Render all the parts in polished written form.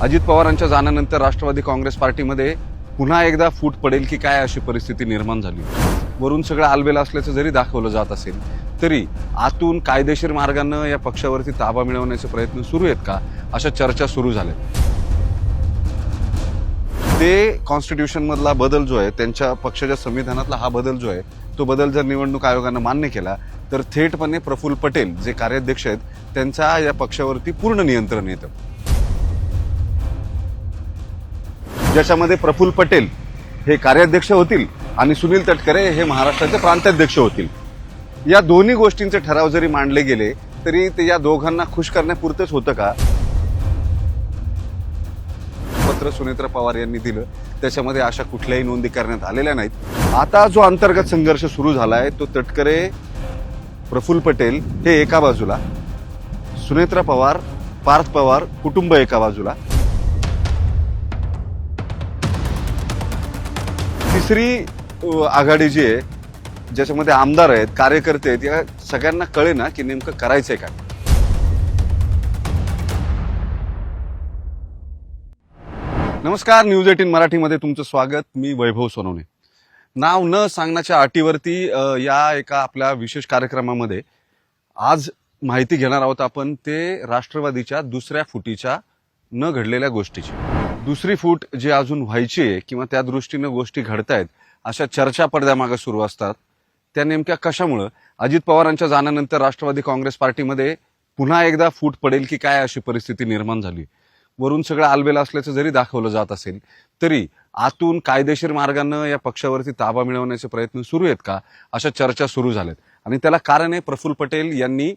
अजित पवारांच्या जाण्यानंतर राष्ट्रवादी काँग्रेस पार्टीमध्ये पुन्हा एकदा फूट पडेल की काय अशी परिस्थिती निर्माण झाली। वरून सगळं आलबेल असल्याचं जरी दाखवलं जात असेल तरी आतून कायदेशीर मार्गाने या पक्षावरती ताबा मिळवण्याचे प्रयत्न सुरू आहेत का, अशा चर्चा सुरू झाल्या। ते कॉन्स्टिट्यूशन मधला बदल जो आहे, त्यांच्या पक्षाच्या संविधानातला हा बदल जो आहे, तो बदल जर निवडणूक आयोगाने मान्य केला तर थेटपणे प्रफुल्ल पटेल जे कार्याध्यक्ष आहेत त्यांचा या पक्षावरती पूर्ण नियंत्रण येतं। ज्याच्यामध्ये प्रफुल्ल पटेल हे कार्याध्यक्ष होतील आणि सुनील तटकरे हे महाराष्ट्राचे प्रांताध्यक्ष होतील। या दोन्ही गोष्टींचे ठराव जरी मांडले गेले तरी ते या दोघांना खुश करण्यापुरतंच होतं का? पत्र सुनेत्रा पवार यांनी दिलं, त्याच्यामध्ये अशा कुठल्याही नोंदी करण्यात आलेल्या नाहीत। आता जो अंतर्गत संघर्ष सुरू झालाय तो तटकरे प्रफुल्ल पटेल हे एका बाजूला, सुनेत्रा पवार पार्थ पवार कुटुंब एका बाजूला, तिसरी आघाडी जी आहे ज्याच्यामध्ये आमदार आहेत, कार्यकर्ते आहेत, या सगळ्यांना कळेना की नेमकं करायचंय काय। नमस्कार, न्यूज 18 मराठीमध्ये तुमचं स्वागत। मी वैभव सोनवणे। नाव न सांगण्याच्या अटीवरती या एका आपल्या विशेष कार्यक्रमामध्ये आज माहिती घेणार आहोत आपण ते राष्ट्रवादीच्या दुसऱ्या फुटीच्या न घडलेल्या गोष्टीची। दुसरी फूट जी अजून व्हायची आहे किंवा त्या दृष्टीने गोष्टी घडतायत अशा चर्चा पडद्यामागे सुरू असतात, त्या नेमक्या कशामुळे? अजित पवारांच्या जाण्यानंतर राष्ट्रवादी काँग्रेस पार्टीमध्ये पुन्हा एकदा फूट पडेल की काय अशी परिस्थिती निर्माण झाली। वरून सगळं आलबेल असल्याचं जरी दाखवलं जात असेल तरी आतून कायदेशीर मार्गाने या पक्षावरती ताबा मिळवण्याचे प्रयत्न सुरू आहेत का, अशा चर्चा सुरू झाल्यात। आणि त्याला कारण आहे प्रफुल्ल पटेल यांनी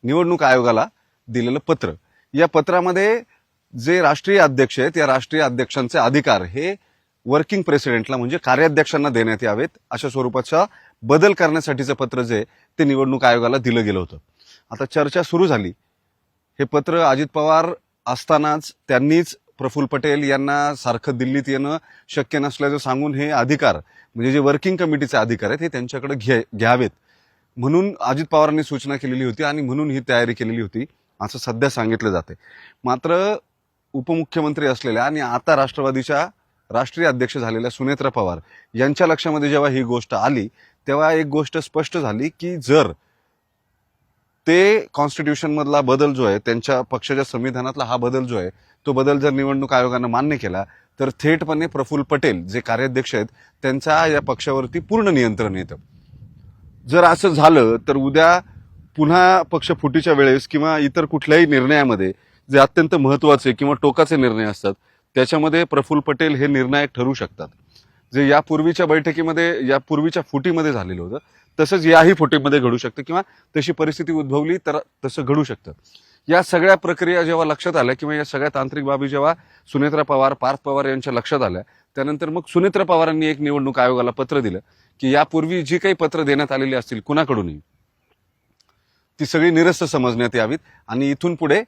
निवडणूक आयोगाला दिलेलं पत्र। या पत्रामध्ये जे राष्ट्रीय अध्यक्ष आहेत या राष्ट्रीय अध्यक्षांचे अधिकार हे वर्किंग प्रेसिडेंटला म्हणजे कार्याध्यक्षांना देण्यात यावेत अशा स्वरूपाचा बदल करण्यासाठीचं पत्र जे ते निवडणूक आयोगाला दिलं गेलं होतं। आता चर्चा सुरू झाली। हे पत्र अजित पवार असतानाच त्यांनीच प्रफुल्ल पटेल यांना सारखं दिल्लीत येणं शक्य नसल्याचं सांगून हे अधिकार म्हणजे जे वर्किंग कमिटीचे अधिकार आहेत हे त्यांच्याकडे घ्यावेत म्हणून अजित पवारांनी सूचना केलेली होती आणि म्हणून ही तयारी केलेली होती असं सध्या सांगितलं जाते। मात्र उपमुख्यमंत्री असलेल्या आणि आता राष्ट्रवादीच्या राष्ट्रीय अध्यक्ष झालेल्या सुनेत्रा पवार यांच्या लक्षामध्ये जेव्हा ही गोष्ट आली तेव्हा एक गोष्ट स्पष्ट झाली की जर ते कॉन्स्टिट्यूशन मधला बदल जो आहे, त्यांच्या पक्षाच्या संविधानातला हा बदल जो आहे, तो बदल जर निवडणूक आयोगाने मान्य केला तर थेटपणे प्रफुल्ल पटेल जे कार्याध्यक्ष आहेत त्यांचा या पक्षावरती पूर्ण नियंत्रण येतं। जर असं झालं तर उद्या पुन्हा पक्ष फुटीच्या वेळेस किंवा इतर कुठल्याही निर्णयामध्ये जे अत्यंत महत्वाचे किंवा टोकाचे निर्णय असतात त्याच्यामध्ये प्रफुल्ल पटेल हे निर्णायक ठरू शकतात। जे यापूर्वीच्या बैठकीमध्ये यापूर्वीच्या फुटीमध्ये झालेलं होतं तसंच याही फुटीमध्ये घडू शकतं किंवा तशी परिस्थिती उद्भवली तर तसं घडू शकतं। या सगळ्या प्रक्रिया जेव्हा लक्षात आल्या किंवा या सगळ्या तांत्रिक बाबी जेव्हा सुनेत्रा पवार पार्थ पवार यांच्या लक्षात आल्या त्यानंतर मग सुनेत्रा पवारांनी एक निवडणूक आयोगाला पत्र दिलं की यापूर्वी जी काही पत्र देण्यात आलेली असतील कुणाकडूनही ती सगळी निरस्त समजण्यात यावीत आणि इथून पुढे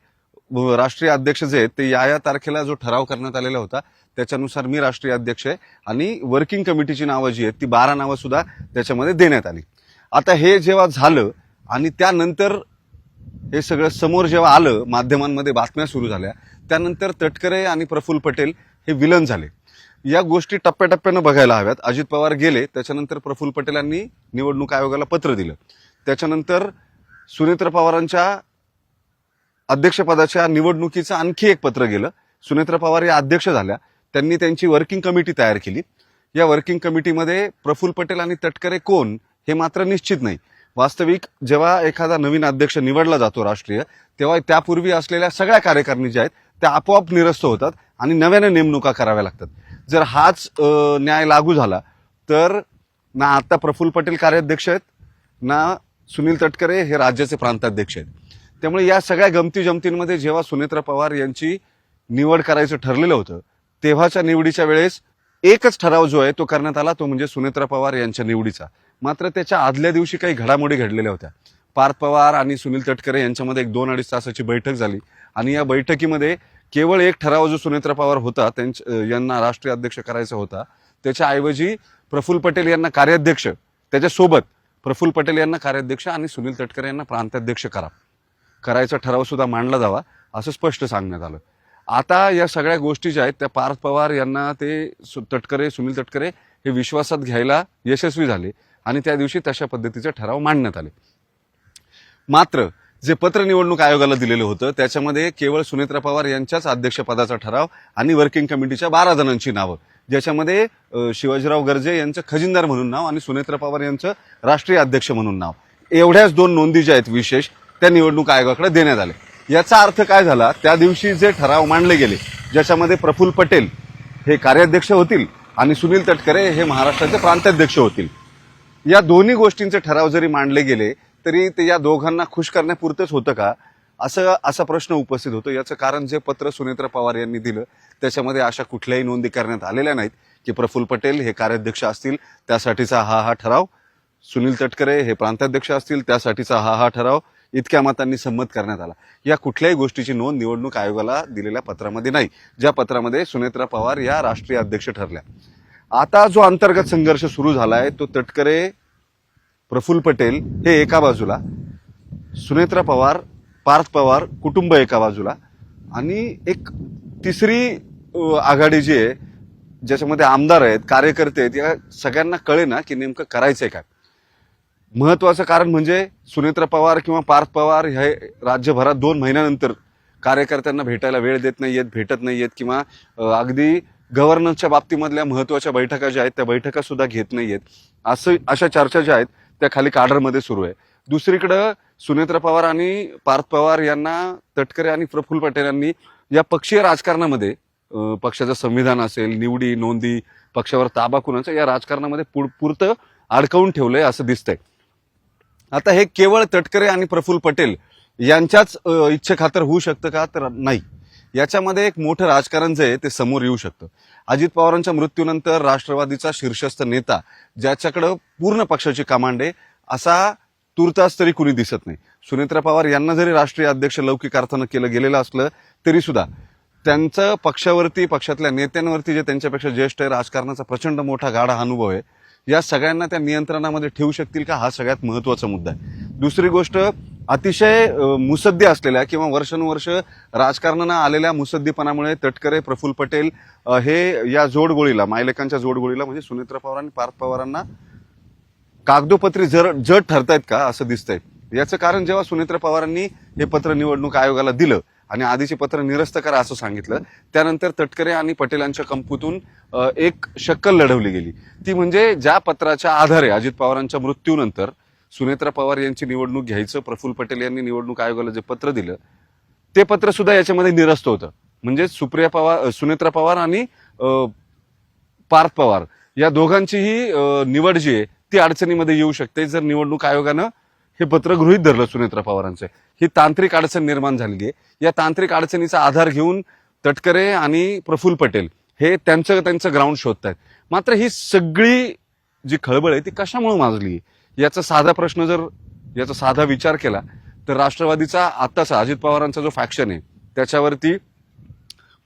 राष्ट्रीय अध्यक्ष जे आहेत ते या तारखेला जो ठराव करण्यात आलेला होता त्याच्यानुसार मी राष्ट्रीय अध्यक्ष आहे आणि वर्किंग कमिटीची नावं जी आहेत ती 12 नावं सुद्धा त्याच्यामध्ये देण्यात आली। आता हे जेव्हा झालं आणि त्यानंतर हे सगळं समोर जेव्हा आलं, माध्यमांमध्ये बातम्या सुरू झाल्या, त्यानंतर तटकरे आणि प्रफुल्ल पटेल हे विलन झाले। या गोष्टी टप्प्याटप्प्यानं बघायला हव्यात। अजित पवार गेले, त्याच्यानंतर प्रफुल्ल पटेलांनी निवडणूक आयोगाला पत्र दिलं, त्याच्यानंतर सुनेत्रा पवारांच्या अध्यक्षपदाच्या निवडणुकीचं आणखी एक पत्र गेलं। सुनेत्रा पवार या अध्यक्ष झाल्या, त्यांनी त्यांची वर्किंग कमिटी तयार केली। या वर्किंग कमिटीमध्ये प्रफुल्ल पटेल आणि तटकरे कोण हे मात्र निश्चित नाही। वास्तविक जेव्हा एखादा नवीन अध्यक्ष निवडला जातो राष्ट्रीय, तेव्हा त्यापूर्वी असलेल्या सगळ्या कार्यकारिणी ज्या आहेत त्या आपोआप निरस्त होतात आणि नव्याने नेमणुका कराव्या लागतात। जर हाच न्याय लागू झाला तर ना आता प्रफुल्ल पटेल कार्याध्यक्ष आहेत ना सुनील तटकरे हे राज्याचे प्रांताध्यक्ष आहेत। त्यामुळे या सगळ्या गमती जमतींमध्ये जेव्हा सुनेत्रा पवार यांची निवड करायचं ठरलेलं होतं तेव्हाच्या निवडीच्या वेळेस एकच ठराव जो आहे तो करण्यात आला, तो म्हणजे सुनेत्रा पवार यांच्या निवडीचा। मात्र त्याच्या आदल्या दिवशी काही घडामोडी घडलेल्या होत्या। पार्थ पवार आणि सुनील तटकरे यांच्यामध्ये एक 2-2.5 तासाची बैठक झाली आणि या बैठकीमध्ये केवळ एक ठराव जो सुनेत्रा पवार होता यांना राष्ट्रीय अध्यक्ष करायचा होता त्याच्याऐवजी प्रफुल्ल पटेल यांना कार्याध्यक्ष, त्याच्यासोबत प्रफुल्ल पटेल यांना कार्याध्यक्ष आणि सुनील तटकरे यांना प्रांताध्यक्ष करायचा ठराव सुद्धा मांडला जावा असं स्पष्ट सांगण्यात आलं। आता या सगळ्या गोष्टी ज्या आहेत त्या पार्थ पवार यांना ते सुनील तटकरे हे विश्वासात घ्यायला यशस्वी झाले आणि त्या दिवशी तशा पद्धतीचे ठराव मांडण्यात आले. मात्र जे पत्र निवडणूक आयोगाला दिलेलं होतं त्याच्यामध्ये केवळ सुनेत्रा पवार यांच्याच अध्यक्षपदाचा ठराव आणि वर्किंग कमिटीच्या 12 जणांची नावं, ज्याच्यामध्ये शिवाजीराव गर्जे यांचं खजिनदार म्हणून नाव आणि सुनेत्रा पवार यांचं राष्ट्रीय अध्यक्ष म्हणून नाव, एवढ्याच 2 नोंदी ज्या आहेत विशेष त्या निवडणूक आयोगाकडे देण्यात आले. याचा अर्थ काय झाला, त्या दिवशी जे ठराव मांडले गेले ज्याच्यामध्ये प्रफुल्ल पटेल हे कार्याध्यक्ष होतील आणि सुनील तटकरे हे महाराष्ट्राचे प्रांताध्यक्ष होतील, या दोन्ही गोष्टींचे ठराव जरी मांडले गेले तरी ते या दोघांना खुश करण्यापुरतंच होतं का, असा प्रश्न उपस्थित होतो. याचं कारण जे पत्र सुनेत्रा पवार यांनी दिलं त्याच्यामध्ये अशा कुठल्याही नोंदी करण्यात आलेल्या नाहीत की प्रफुल्ल पटेल हे कार्याध्यक्ष असतील त्यासाठीचा हा ठराव, सुनील तटकरे हे प्रांताध्यक्ष असतील त्यासाठीचा हा ठराव इतक्या मतांनी संमत करण्यात आला. या कुठल्याही गोष्टीची नोंद निवडणूक आयोगाला दिलेल्या पत्रामध्ये नाही, ज्या पत्रामध्ये सुनेत्रा पवार या राष्ट्रीय अध्यक्ष ठरल्या. आता जो अंतर्गत संघर्ष सुरू झालाय तो तटकरे प्रफुल्ल पटेल हे एका बाजूला, सुनेत्रा पवार पार्थ पवार कुटुंब एका बाजूला आणि एक तिसरी आघाडी जी आहे ज्याच्यामध्ये आमदार आहेत कार्यकर्ते आहेत, या सगळ्यांना कळेना की नेमकं करायचंय काय. महत्वाचं कारण म्हणजे सुनेत्रा पवार किंवा पार्थ पवार हे राज्यभरात 2 महिन्यानंतर कार्यकर्त्यांना भेटायला वेळ देत नाहीयेत, भेटत नाहीयेत किंवा अगदी गव्हर्नन्सच्या बाबतीमधल्या महत्वाच्या बैठका ज्या आहेत त्या बैठका सुद्धा घेत नाहीयेत. अशा चर्चा ज्या आहेत त्या खाली काडरमध्ये सुरू आहे. दुसरीकडं सुनेत्रा पवार आणि पार्थ पवार यांना तटकरे आणि प्रफुल्ल पटेल यांनी या पक्षीय राजकारणामध्ये पक्षाचं संविधान असेल, निवडी नोंदी, पक्षावर ताबा कुणाचा, या राजकारणामध्ये पुरतं अडकवून ठेवलंय असं दिसतंय. आता हे केवळ तटकरे आणि प्रफुल्ल पटेल यांच्याच इच्छेखातर होऊ शकतं का, तर नाही. याच्यामध्ये एक मोठं राजकारण जे आहे ते समोर येऊ शकतं. अजित पवारांच्या मृत्यूनंतर राष्ट्रवादीचा शीर्षस्थ नेता ज्याच्याकडे पूर्ण पक्षाची कमांड आहे असा तुर्तास तरी कुणी दिसत नाही. सुनेत्रा पवार यांना जरी राष्ट्रीय अध्यक्ष लौकिक अर्थानं केलं गेलेलं असलं तरी सुद्धा त्यांचं पक्षावरती, पक्षातल्या नेत्यांवरती जे त्यांच्यापेक्षा ज्येष्ठ आहे, राजकारणाचा प्रचंड मोठा गाढा अनुभव आहे, या सगळ्यांना त्या नियंत्रणामध्ये ठेवू शकतील का, हा सगळ्यात महत्वाचा मुद्दा आहे. दुसरी गोष्ट, अतिशय मुसद्दी असलेल्या किंवा वर्षानुवर्ष राजकारणानं आलेल्या मुसद्दीपणामुळे तटकरे प्रफुल्ल पटेल हे या जोडगोळीला, मायलेकांच्या जोडगोळीला म्हणजे सुनेत्रा पवार आणि पार्थ पवारांना कागदोपत्री जड ठरतायत का असं दिसतंय. याचं कारण जेव्हा सुनेत्रा पवारांनी हे पत्र निवडणूक आयोगाला दिलं आणि आधीचे पत्र निरस्त करा असं सांगितलं, त्यानंतर तटकरे आणि पटेलांच्या कंपूतून एक शक्कल लढवली गेली. ती म्हणजे ज्या पत्राच्या आधारे अजित पवारांच्या मृत्यूनंतर सुनेत्रा पवार यांची निवडणूक घ्यायचं प्रफुल्ल पटेल यांनी निवडणूक आयोगाला जे पत्र दिलं ते पत्र सुद्धा याच्यामध्ये निरस्त होतं. म्हणजे सुनेत्रा पवार आणि पार्थ पवार या दोघांचीही निवड जी आहे ती अडचणीमध्ये येऊ शकते जर निवडणूक आयोगानं हे पत्र गृहीत धरलं सुनेत्रा पवारांचं. ही तांत्रिक अडचण निर्माण झालेली आहे. या तांत्रिक अडचणीचा आधार घेऊन तटकरे आणि प्रफुल्ल पटेल हे त्यांचं ग्राउंड शोधतायत. मात्र ही सगळी जी खळबळ आहे ती कशामुळे माजली याचा साधा विचार केला तर राष्ट्रवादीचा आत्ताचा अजित पवारांचा जो फॅक्शन आहे त्याच्यावरती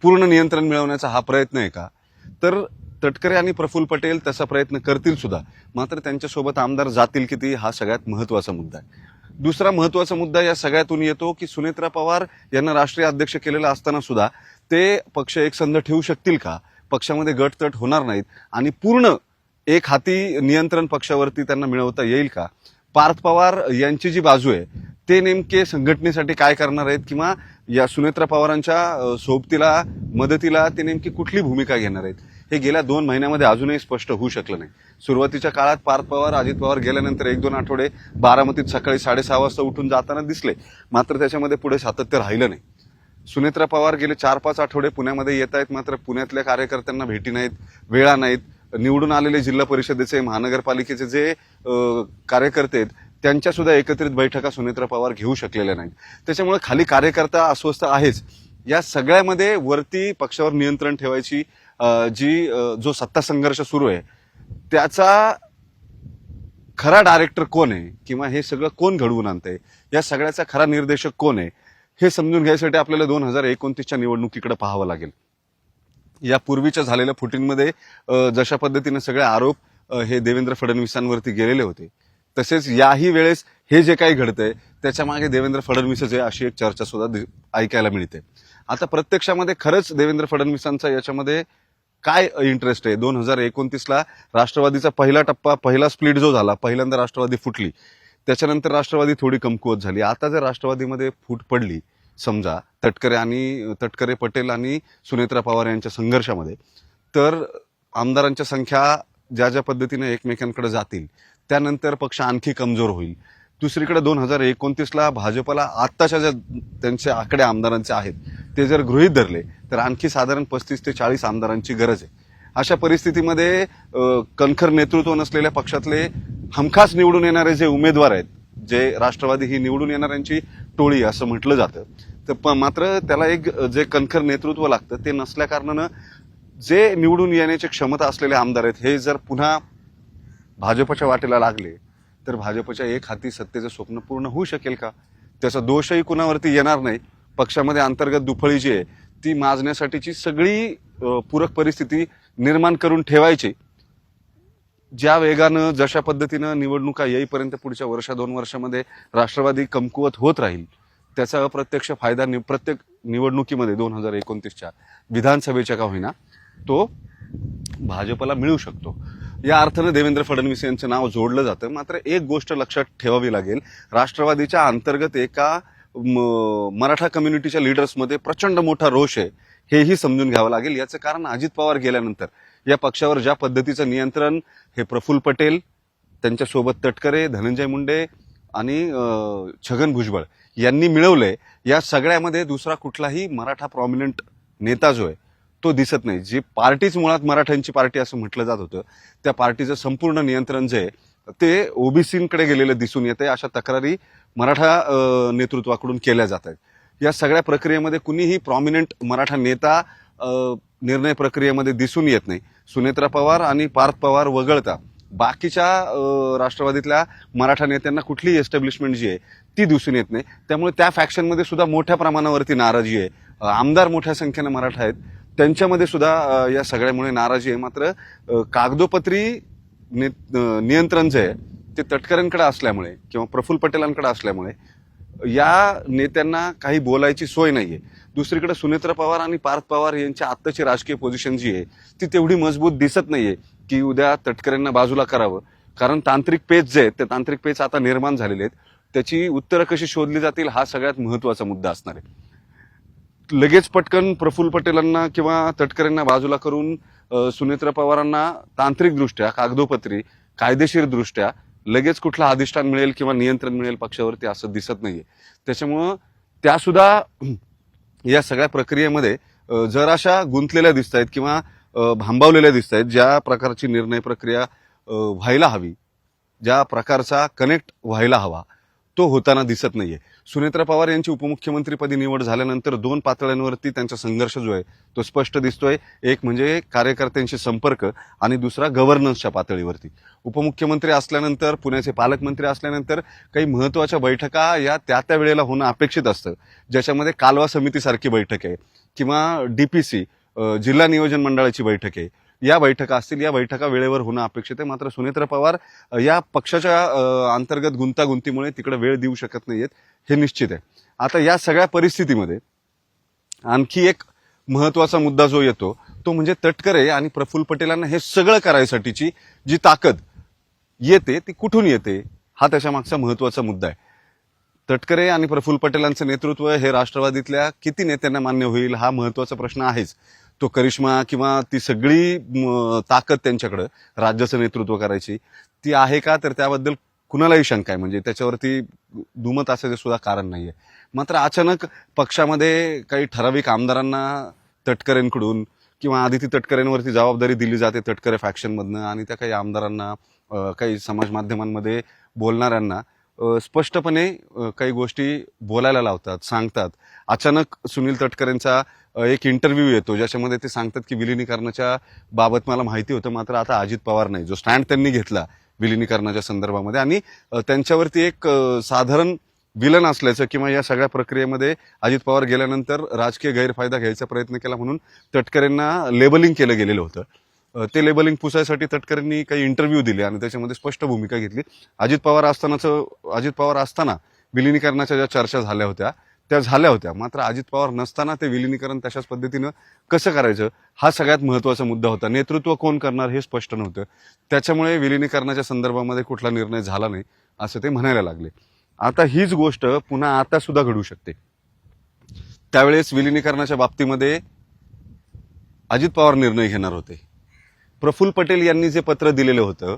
पूर्ण नियंत्रण मिळवण्याचा हा प्रयत्न आहे का, तर तटकरे आणि प्रफुल्ल पटेल तसा प्रयत्न करतील सुद्धा, मात्र त्यांच्यासोबत आमदार जातील किती हा सगळ्यात महत्वाचा मुद्दा आहे. दुसरा महत्वाचा मुद्दा या सगळ्यातून येतो की सुनेत्रा पवार यांना राष्ट्रीय अध्यक्ष केलेलं असताना सुद्धा ते पक्ष एकसंध ठेवू शकतील का, पक्षामध्ये गटतट होणार नाहीत आणि पूर्ण एक हाती नियंत्रण पक्षावरती त्यांना मिळवता येईल का. पार्थ पवार यांची जी बाजू आहे ते नेमके संघटनेसाठी काय करणार आहेत किंवा या सुनेत्रा पवारांच्या सोबतीला मदतीला ते नेमकी कुठली भूमिका घेणार आहेत हे गेल्या 2 महिन्यामध्ये अजूनही स्पष्ट होऊ शकलं नाही. सुरुवातीच्या काळात पार्थ पवार अजित पवार गेल्यानंतर 1-2 आठवडे बारामतीत सकाळी 6:30 वाजता उठून जाताना दिसले, मात्र त्याच्यामध्ये पुढे सातत्य राहिलं नाही. सुनेत्रा पवार गेले 4-5 आठवडे पुण्यामध्ये येत आहेत, मात्र पुण्यातल्या कार्यकर्त्यांना भेटी नाहीत, वेळा नाहीत. निवडून आलेले जिल्हा परिषदेचे, महानगरपालिकेचे जे कार्यकर्ते आहेत त्यांच्या सुद्धा एकत्रित बैठका सुनेत्रा पवार घेऊ शकलेल्या नाहीत. त्याच्यामुळे खाली कार्यकर्ता अस्वस्थ आहेच. या सगळ्यामध्ये वरती पक्षावर नियंत्रण ठेवायची जो सत्ता संघर्ष सुरू आहे त्याचा खरा डायरेक्टर कोण आहे किंवा हे सगळं कोण घडवून आणतंय, या सगळ्याचा खरा निर्देशक कोण आहे हे समजून घ्यायसाठी आपल्याला 2029च्या निवडणुकीकडे पाहावं लागेल. या पूर्वीच्या झालेल्या फुटींमध्ये जशा पद्धतीने सगळे आरोप हे देवेंद्र फडणवीसांवरती गेलेले होते, तसेच याही वेळेस हे जे काही घडतंय त्याच्या मागे देवेंद्र फडणवीसच आहे अशी एक चर्चा सुद्धा ऐकायला मिळते. आता प्रत्यक्षामध्ये खरंच देवेंद्र फडणवीसांचा याच्यामध्ये काय इंटरेस्ट आहे? 2029ला राष्ट्रवादीचा पहिला टप्पा, पहिला स्प्लिट जो झाला, पहिल्यांदा राष्ट्रवादी फुटली, त्याच्यानंतर राष्ट्रवादी थोडी कमकुवत झाली. आता जर राष्ट्रवादीमध्ये फूट पडली समजा तटकरे पटेल आणि सुनेत्रा पवार यांच्या संघर्षामध्ये, तर आमदारांच्या संख्या ज्या ज्या पद्धतीने एकमेकांकडे जातील त्यानंतर पक्ष आणखी कमजोर होईल. दुसरीकडे 2029ला भाजपला आत्ताच्या ज्या त्यांचे आकडे आमदारांचे आहेत ते जर गृहीत धरले तर आणखी साधारण 35 ते 40 आमदारांची गरज आहे. अशा परिस्थितीमध्ये कणखर नेतृत्व नसलेल्या पक्षातले हमखास निवडून येणारे जे उमेदवार आहेत, जे राष्ट्रवादी ही निवडून येणाऱ्यांची टोळी असं म्हटलं जातं, तर मात्र त्याला एक जे कणखर नेतृत्व लागतं ते नसल्या कारणानं जे निवडून येण्याची क्षमता असलेले आमदार आहेत हे जर पुन्हा भाजपच्या वाटेला लागले तर भाजपच्या एक हाती सत्तेचं स्वप्न पूर्ण होऊ शकेल का? त्याचा दोषही कुणावरती येणार नाही. पक्षामध्ये अंतर्गत दुफळी जी आहे ती माजण्यासाठीची सगळी पूरक परिस्थिती निर्माण करून ठेवायची. ज्या वेगानं जशा पद्धतीनं निवडणुका येईपर्यंत पुढच्या वर्षा 2 वर्षामध्ये राष्ट्रवादी कमकुवत होत राहील त्याचा अप्रत्यक्ष फायदा प्रत्येक निवडणुकीमध्ये 2029च्या विधानसभेच्या का होईना तो भाजपला मिळू शकतो. या अर्थानं देवेंद्र फडणवीस यांचं नाव जोडलं जातं. मात्र एक गोष्ट लक्षात ठेवावी लागेल, राष्ट्रवादीच्या अंतर्गत एका मराठा कम्युनिटीच्या लीडर्समध्ये प्रचंड मोठा रोष आहे, हेही समजून घ्यावं लागेल. याचं कारण अजित पवार गेल्यानंतर या पक्षावर ज्या पद्धतीचं नियंत्रण हे प्रफुल्ल पटेल, त्यांच्यासोबत तटकरे, धनंजय मुंडे आणि छगन भुजबळ यांनी मिळवलंय, या सगळ्यामध्ये दुसरा कुठलाही मराठा प्रॉमिनंट नेता जो आहे तो दिसत नाही. जी पार्टीच मुळात मराठ्यांची पार्टी असं म्हटलं जात होतं, त्या पार्टीचं संपूर्ण नियंत्रण जे आहे ते ओबीसींकडे गेलेलं दिसून येते. अशा तक्रारी मराठा नेतृत्वाकडून केल्या जात आहेत. या सगळ्या प्रक्रियेमध्ये कुणीही प्रॉमिनंट मराठा नेता निर्णय प्रक्रियेमध्ये दिसून येत नाही. सुनेत्रा पवार आणि पार्थ पवार वगळता बाकीच्या राष्ट्रवादीतल्या मराठा नेत्यांना कुठलीही एस्टॅब्लिशमेंट जी आहे ती दिसून येत नाही. त्यामुळे त्या फॅक्शनमध्ये सुद्धा मोठ्या प्रमाणावरती नाराजी आहे. आमदार मोठ्या संख्येनं मराठा आहेत, त्यांच्यामध्ये सुद्धा या सगळ्यामुळे नाराजी आहे. मात्र कागदोपत्री नियंत्रण जे आहे ते तटकरेंकडे असल्यामुळे किंवा प्रफुल्ल पटेलांकडे असल्यामुळे या नेत्यांना काही बोलायची सोय नाहीये. दुसरीकडे सुनेत्रा पवार आणि पार्थ पवार यांच्या आत्ताची राजकीय पोझिशन जी आहे ती तेवढी मजबूत दिसत नाहीये की उद्या तटकरेंना बाजूला करावं. कारण तांत्रिक पेच जे आहेत ते तांत्रिक पेच आता निर्माण झालेले आहेत. त्याची उत्तरं कशी शोधली जातील हा सगळ्यात महत्वाचा मुद्दा असणार आहे. लगेच पटकन प्रफुल्ल पटेलांना किंवा तटकरेंना बाजूला करून सुनेत्रा पवारांना तांत्रिकदृष्ट्या, कागदोपत्री, कायदेशीर दृष्ट्या लगेच कुठलं अधिष्ठान मिळेल किंवा नियंत्रण मिळेल पक्षावरती असं दिसत नाहीये. त्याच्यामुळं त्या सुद्धा या सगळ्या प्रक्रियेमध्ये जराशा गुंतलेल्या दिसत आहेत किंवा भांबावलेल्या दिसत आहेत. ज्या प्रकारची निर्णय प्रक्रिया व्हायला हवी, ज्या प्रकारचा कनेक्ट व्हायला हवा तो होताना दिसत नाहीये. सुनेत्रा पवार यांची उपमुख्यमंत्रीपदी निवड झाल्यानंतर 2 पातळ्यांवरती त्यांचा संघर्ष जो आहे तो स्पष्ट दिसतोय. एक म्हणजे कार्यकर्त्यांशी संपर्क आणि दुसरा गव्हर्नन्सच्या पातळीवरती. उपमुख्यमंत्री असल्यानंतर, पुण्याचे पालकमंत्री असल्यानंतर काही महत्वाच्या बैठका या त्या वेळेला होणं अपेक्षित असतं, ज्याच्यामध्ये कालवा समितीसारखी बैठक आहे किंवा डीपीसी जिल्हा नियोजन मंडळाची बैठक आहे, या बैठका असतील. या बैठका वेळेवर होणं अपेक्षित आहे. मात्र सुनेत्रा पवार या पक्षाच्या अंतर्गत गुंतागुंतीमुळे तिकडे वेळ देऊ शकत नाहीयेत, हे निश्चित आहे. आता या सगळ्या परिस्थितीमध्ये आणखी एक महत्वाचा मुद्दा जो येतो तो म्हणजे तटकरे आणि प्रफुल्ल पटेलांना हे सगळं करायसाठीची जी ताकद येते ती कुठून येते हा त्याच्या मागचा महत्वाचा मुद्दा आहे. तटकरे आणि प्रफुल्ल पटेलांचं नेतृत्व हे राष्ट्रवादीतल्या किती नेत्यांना मान्य होईल हा महत्वाचा प्रश्न आहेच. तो करिश्मा किंवा ती सगळी ताकद त्यांच्याकडं राज्याचं नेतृत्व करायची ती आहे का, तर त्याबद्दल कुणालाही शंका आहे. म्हणजे त्याच्यावरती दुमत असायचं सुद्धा कारण नाहीये. मात्र अचानक पक्षामध्ये काही ठराविक आमदारांना तटकरेंकडून किंवा आदिती तटकरेंवरती जबाबदारी दिली जाते तटकरे फॅक्शनमधनं, आणि त्या काही आमदारांना, काही समाज माध्यमांमध्ये बोलणाऱ्यांना स्पष्टपणे काही गोष्टी बोलायला लावतात, सांगतात. अचानक सुनील तटकरेंचा एक इंटरव्ह्यू येतो ज्याच्यामध्ये ते सांगतात की विलिनीकरणाच्या बाबत मला माहिती होतं, मात्र आता अजित पवार नाही. जो स्टँड त्यांनी घेतला विलिनीकरणाच्या संदर्भामध्ये आणि त्यांच्यावरती एक साधारण विलन असल्याचं किंवा या सगळ्या प्रक्रियेमध्ये अजित पवार गेल्यानंतर राजकीय गैरफायदा घ्यायचा प्रयत्न केला म्हणून तटकरेंना लेबलिंग केलं गेलेलं होतं. ते लेबलिंग पुसायसाठी तटकरेंनी काही इंटरव्ह्यू दिले आणि त्याच्यामध्ये स्पष्ट भूमिका घेतली. अजित पवार असताना विलिनीकरणाच्या ज्या चर्चा झाल्या होत्या त्या झाल्या होत्या, मात्र अजित पवार नसताना ते विलिनीकरण तशाच पद्धतीनं कसं करायचं हा सगळ्यात महत्त्वाचा मुद्दा होता. नेतृत्व कोण करणार हे स्पष्ट नव्हतं. त्याच्यामुळे विलिनीकरणाच्या संदर्भामध्ये कुठला निर्णय झाला नाही असं ते म्हणायला लागले. आता हीच गोष्ट पुन्हा आता सुद्धा घडू शकते. त्यावेळेस विलिनीकरणाच्या बाबतीमध्ये अजित पवार निर्णय घेणार होते. प्रफुल्ल पटेल यांनी जे पत्र दिलेलं होतं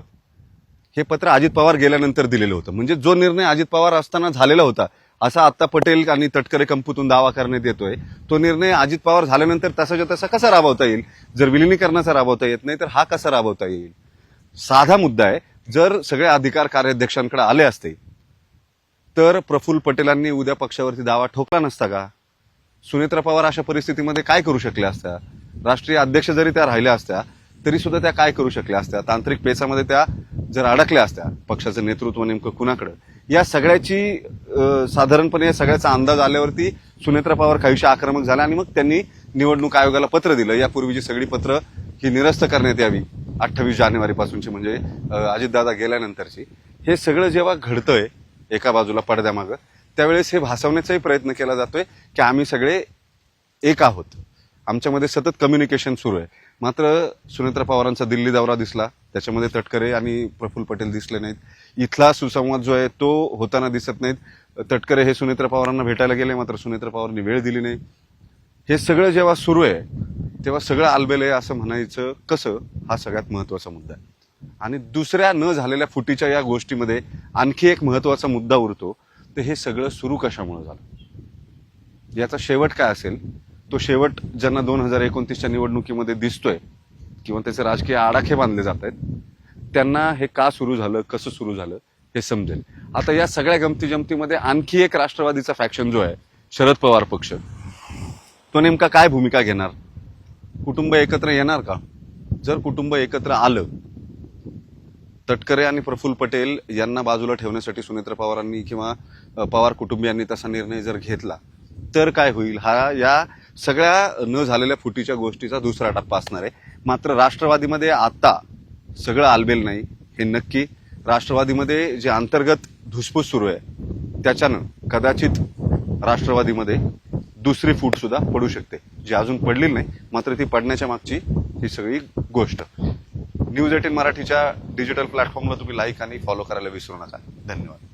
हे पत्र अजित पवार गेल्यानंतर दिलेलं होतं. म्हणजे जो निर्णय अजित पवार असताना झालेला होता असा आता पटेल आणि तटकरे कंपूतून दावा करण्यात येतोय, तो निर्णय अजित पवार झाल्यानंतर तसाच्या तसा कसा राबवता येईल? जर विलिनीकरणाचा राबवता येत नाही तर हा कसा राबवता येईल? साधा मुद्दा आहे. जर सगळे अधिकार कार्याध्यक्षांकडे आले असते तर प्रफुल्ल पटेलांनी उद्या पक्षावरती दावा ठोकला नसता का? सुनेत्रा पवार अशा परिस्थितीमध्ये काय करू शकल्या असत्या? राष्ट्रीय अध्यक्ष जरी त्या राहिल्या असत्या तरी सुद्धा त्या काय करू शकल्या असत्या? तांत्रिक पेचामध्ये त्या जर अडकल्या असत्या, पक्षाचं नेतृत्व नेमकं कुणाकडं, या सगळ्याची साधारणपणे या सगळ्याचा अंदाज आल्यावरती सुनेत्रा पवार काहीशा आक्रमक झाल्या आणि मग त्यांनी निवडणूक आयोगाला पत्र दिलं. यापूर्वीची सगळी पत्र ही निरस्त करण्यात यावी 28 जानेवारीपासूनची, म्हणजे अजितदादा गेल्यानंतरची. हे सगळं जेव्हा घडतंय एका बाजूला पडद्यामागं, त्यावेळेस हे भासवण्याचाही प्रयत्न केला जातोय की आम्ही सगळे एक आहोत, आमच्यामध्ये सतत कम्युनिकेशन सुरू आहे. मात्र सुनेत्रा पवारांचा दिल्ली दौरा दिसला, त्याच्यामध्ये तटकरे आणि प्रफुल्ल पटेल दिसले नाहीत. इथला सुसंवाद जो आहे तो होताना दिसत नाहीत. तटकरे हे सुनेत्रा पवारांना भेटायला गेले, मात्र सुनेत्रा पवारांनी वेळ दिली नाही. हे सगळं जेव्हा सुरू आहे तेव्हा सगळं आलबेल आहे असं म्हणायचं कसं, हा सगळ्यात महत्वाचा मुद्दा आहे. आणि दुसऱ्या न झालेल्या फुटीच्या या गोष्टीमध्ये आणखी एक महत्वाचा मुद्दा उरतो, तर हे सगळं सुरू कशामुळे झालं, याचा शेवट काय असेल? तो शेवट ज्यांना 2029च्या निवडणुकीमध्ये दिसतोय किंवा त्याचे राजकीय आडाखे बांधले जात आहेत त्यांना हे का सुरू झालं, कसं सुरू झालं हे समजेल. आता या सगळ्या गमती जमतीमध्ये आणखी एक राष्ट्रवादीचा फॅक्शन जो आहे, शरद पवार पक्ष, तो नेमका काय भूमिका घेणार? कुटुंब एकत्र येणार का? जर कुटुंब एकत्र आलं, तटकरे आणि प्रफुल्ल पटेल यांना बाजूला ठेवण्यासाठी सुनेत्रा पवारांनी किंवा पवार कुटुंबियांनी तसा निर्णय जर घेतला तर काय होईल? हा या सगळ्या न झालेल्या फुटीच्या गोष्टीचा दुसरा टप्पा असणार आहे. मात्र राष्ट्रवादीमध्ये आता सगळं आलबेल नाही हे नक्की. राष्ट्रवादीमध्ये जे अंतर्गत धुसफूस सुरू आहे त्याच्यानं कदाचित राष्ट्रवादीमध्ये दुसरी फूट सुद्धा पडू शकते, जी अजून पडलेली नाही, मात्र ती पडण्याच्या मागची ही सगळी गोष्ट. न्यूज 18 मराठीच्या डिजिटल प्लॅटफॉर्मला तुम्ही लाईक आणि फॉलो करायला विसरू नका. धन्यवाद.